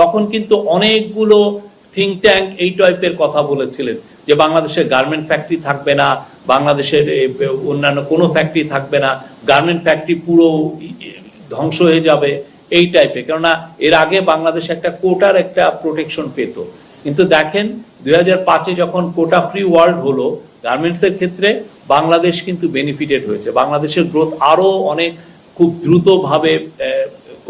তখন কিন্তু অনেকগুলো থিঙ্ক ট্যাঙ্ক এই টাইপের কথা বলেছিলেন যে বাংলাদেশের গার্মেন্ট ফ্যাক্টরি থাকবে না, বাংলাদেশের অন্যান্য কোনো ফ্যাক্টরি থাকবে না, গার্মেন্ট ফ্যাক্টরি পুরো ধ্বংস হয়ে যাবে এই টাইপের। কেননা এর আগে বাংলাদেশ একটা কোটার একটা প্রোটেকশন পেত, কিন্তু দেখেন 2005-এ যখন কোটা ফ্রি ওয়ার্ল্ড হলো গার্মেন্টসের ক্ষেত্রে, বাংলাদেশ কিন্তু বেনিফিটেড হয়েছে। বাংলাদেশের গ্রোথ আরো অনেক খুব দ্রুতভাবে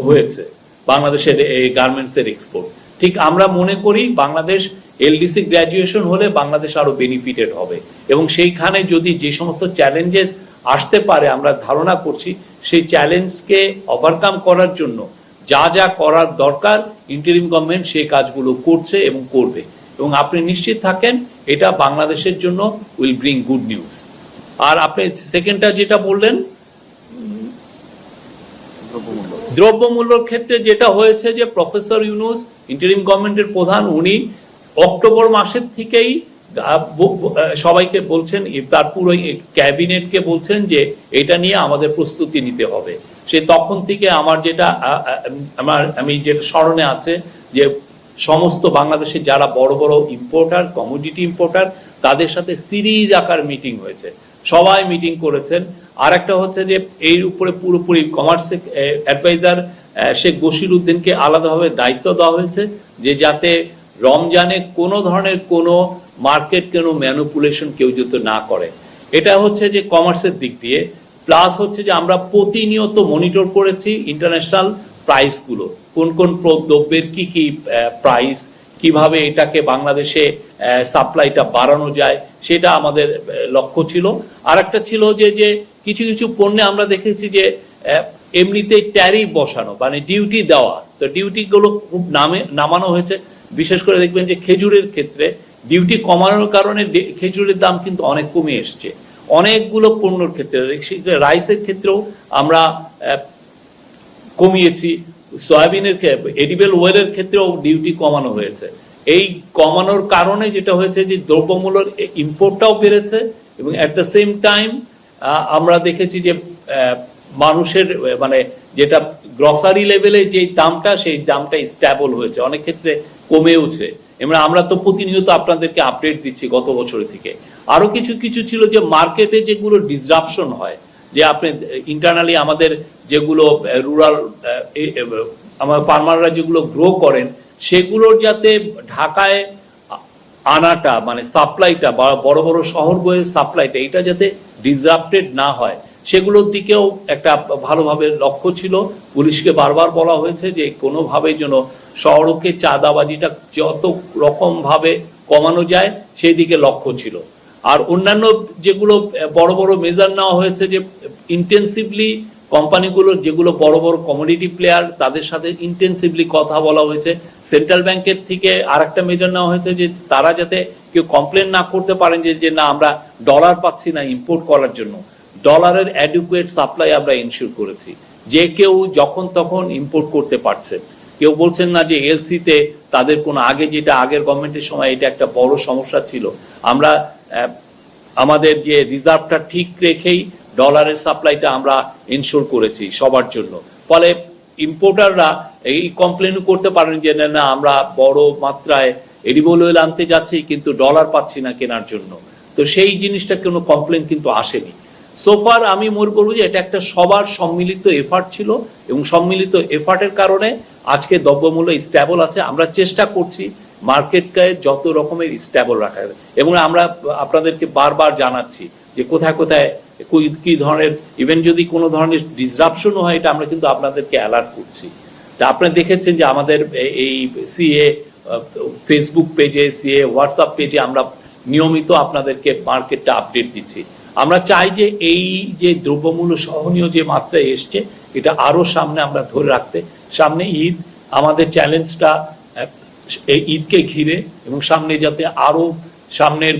হয়েছে বাংলাদেশের এই গার্মেন্টসের এক্সপোর্ট। ঠিক আমরা মনে করি বাংলাদেশ এলডিসি গ্র্যাজুয়েশন হলে বাংলাদেশ আরো বেনিফিটেড হবে, এবং সেইখানে যদি যে সমস্ত চ্যালেঞ্জেস আসতে পারে আমরা ধারণা করছি, সেই চ্যালেঞ্জকে ওভারকাম করার জন্য যা যা করার দরকার ইন্টারিম গভর্নমেন্ট সেই কাজগুলো করছে এবং করবে। এবং আপনি নিশ্চিত থাকেন এটা বাংলাদেশের জন্য উইল ব্রিং গুড নিউজ। আর আপনি সেকেন্ডটা যেটা বললেন দ্রব্যমূল্যর ক্ষেত্রে, যেটা হয়েছে যে প্রফেসর ইউনূস ইন্টারিম গভর্নমেন্টের প্রধান, উনি অক্টোবর মাসের থেকেই সবাইকে বলছেন, তার পুরো ক্যাবিনেটকে বলছেন যে এটা নিয়ে আমাদের প্রস্তুতি নিতে হবে। সে তখন থেকে আমি যেটা স্মরণে আছে যে সমস্ত বাংলাদেশে যারা বড় বড় ইম্পোর্টার, কমোডিটি ইম্পোর্টার, তাদের সাথে সিরিজ আকার মিটিং হয়েছে, সবাই মিটিং করেছেন। আর একটা হচ্ছে যে এর উপরে পুরোপুরি কমার্স অ্যাডভাইজার শেখ বশির উদ্দিনকে আলাদাভাবে দায়িত্ব দেওয়া হয়েছে যে যাতে রমজানে কোনো ধরনের কোনো মার্কেট কোনো ম্যানিপুলেশন কেউ যাতে না করে। এটা হচ্ছে যে কমার্সের দিক দিয়ে। প্লাস হচ্ছে যে আমরা প্রতিনিয়ত মনিটর করেছি ইন্টারন্যাশনাল প্রাইসগুলো, কোন কোন দ্রব্যের কি কি প্রাইস, কিভাবে এটাকে বাংলাদেশে সাপ্লাইটা বাড়ানো যায়, সেটা আমাদের লক্ষ্য ছিল। আর একটা ছিল যে কিছু কিছু পণ্যে আমরা দেখেছি যে এমনিতেই ট্যারিফ বসানো, মানে ডিউটি দেওয়া, তো ডিউটিগুলো খুব নামানো হয়েছে। বিশেষ করে দেখবেন যে খেজুরের ক্ষেত্রে ডিউটি কমানোর কারণে খেজুরের দাম কিন্তু অনেক কমে এসছে অনেকগুলো পণ্যের ক্ষেত্রে। রাইসের ক্ষেত্রেও আমরা কমিয়েছি, সয়াবিনের এডিবল ওয়েলের ক্ষেত্রেও ডিউটি কমানো হয়েছে। এই কমানোর কারণে যেটা হয়েছে যে দ্রব্যমূল্যের ইম্পোর্টটাও বেড়েছে, এবং অ্যাট দ্য সেম টাইম আমরা দেখেছি যে মানুষের মানে যেটা গ্রসারি লেভেলে যে দামটা, সেই দামটা স্ট্যাবল হয়েছে, অনেক ক্ষেত্রে কমেওছে। এবং আমরা তো প্রতিনিয়ত আপনাদেরকে আপডেট দিচ্ছি গত বছর থেকে। আরো কিছু কিছু ছিল যে মার্কেটে যেগুলো ডিসরাপশন হয়, যে আপনি ইন্টারনালি আমাদের যেগুলো রুরাল আমার ফার্মাররা যেগুলো গ্রো করেন, সেগুলোর যাতে ঢাকায় আনাটা মানে সাপ্লাইটা বড় বড় শহর বয়ে সাপ্লাইটা এটা যাতে ডিসরাপ্টেড না হয়, সেগুলোর দিকেও একটা ভালোভাবে লক্ষ্য ছিল। পুলিশকে বারবার বলা হয়েছে যে কোনোভাবে যেন সড়কে চাঁদাবাজিটা যত রকম ভাবে কমানো যায় সেই দিকে লক্ষ্য ছিল। আর অন্যান্য যেগুলো বড় বড় মেজার নেওয়া হয়েছে যে ইন্টেন্সিভলি কোম্পানিগুলোর যেগুলো বড় বড় কমোডিটি প্লেয়ার তাদের সাথে ইন্টেন্সিভলি কথা বলা হয়েছে। সেন্ট্রাল ব্যাংকের থেকে আরেকটা মেজার নেওয়া হয়েছে যে তারা যাতে কেউ কমপ্লেন না করতে পারেন যে না আমরা ডলার পাচ্ছি না ইম্পোর্ট করার জন্য, ডলারের অ্যাডিকুয়েট সাপ্লাই আমরা ইনশিওর করেছি, যে কেউ যখন তখন ইম্পোর্ট করতে পারছে। কেউ বলছেন না যে এলসিতে তাদের কোনো আগে যেটা আগের গভর্নমেন্টের সময় এটা একটা বড় সমস্যা ছিল, আমরা আমাদের যে রিজার্ভটা ঠিক রেখেই ডলারের সাপ্লাইটা আমরা ইনশিওর করেছি সবার জন্য। ফলে ইম্পোর্টাররা এই কমপ্লেনও করতে পারেন যে না আমরা বড় মাত্রায় এডিবল অয়েল আনতে যাচ্ছি কিন্তু ডলার পাচ্ছি না কেনার জন্য। তো সেই জিনিসটা কোনো কমপ্লেন কিন্তু আসেনি সোফার। আমি মনে করবো যে এটা একটা সবার সম্মিলিত এফার্ট ছিল, এবং সম্মিলিত এফার্টের কারণে আজকে দ্রব্যমূল্য স্ট্যাবল আছে। আমরা চেষ্টা করছি মার্কেটকে যত রকমের স্ট্যাবল রাখার, এবং আমরা আপনাদেরকে বারবার জানাচ্ছি যে কোথায় কোথায় কি ধরনের ইভেন যদি কোনো ধরনের ডিসরাপশনও হয় এটা আমরা কিন্তু আপনাদেরকে অ্যালার্ট করছি। তা আপনারা দেখেছেন যে আমাদের এই সিএ ফেসবুক পেজে, সিএ হোয়াটসঅ্যাপ পেজে আমরা নিয়মিত আপনাদেরকে মার্কেটটা আপডেট দিচ্ছি। আমরা চাই যে এই যে দ্রব্যমূল্য সহনীয় যে মাত্রায় এসছে এটা আরো সামনে আমরা ধরে রাখতে। সামনে ঈদ, আমাদের চ্যালেঞ্জটা এই ঈদকে ঘিরে, এবং সামনে যাতে আরো সামনের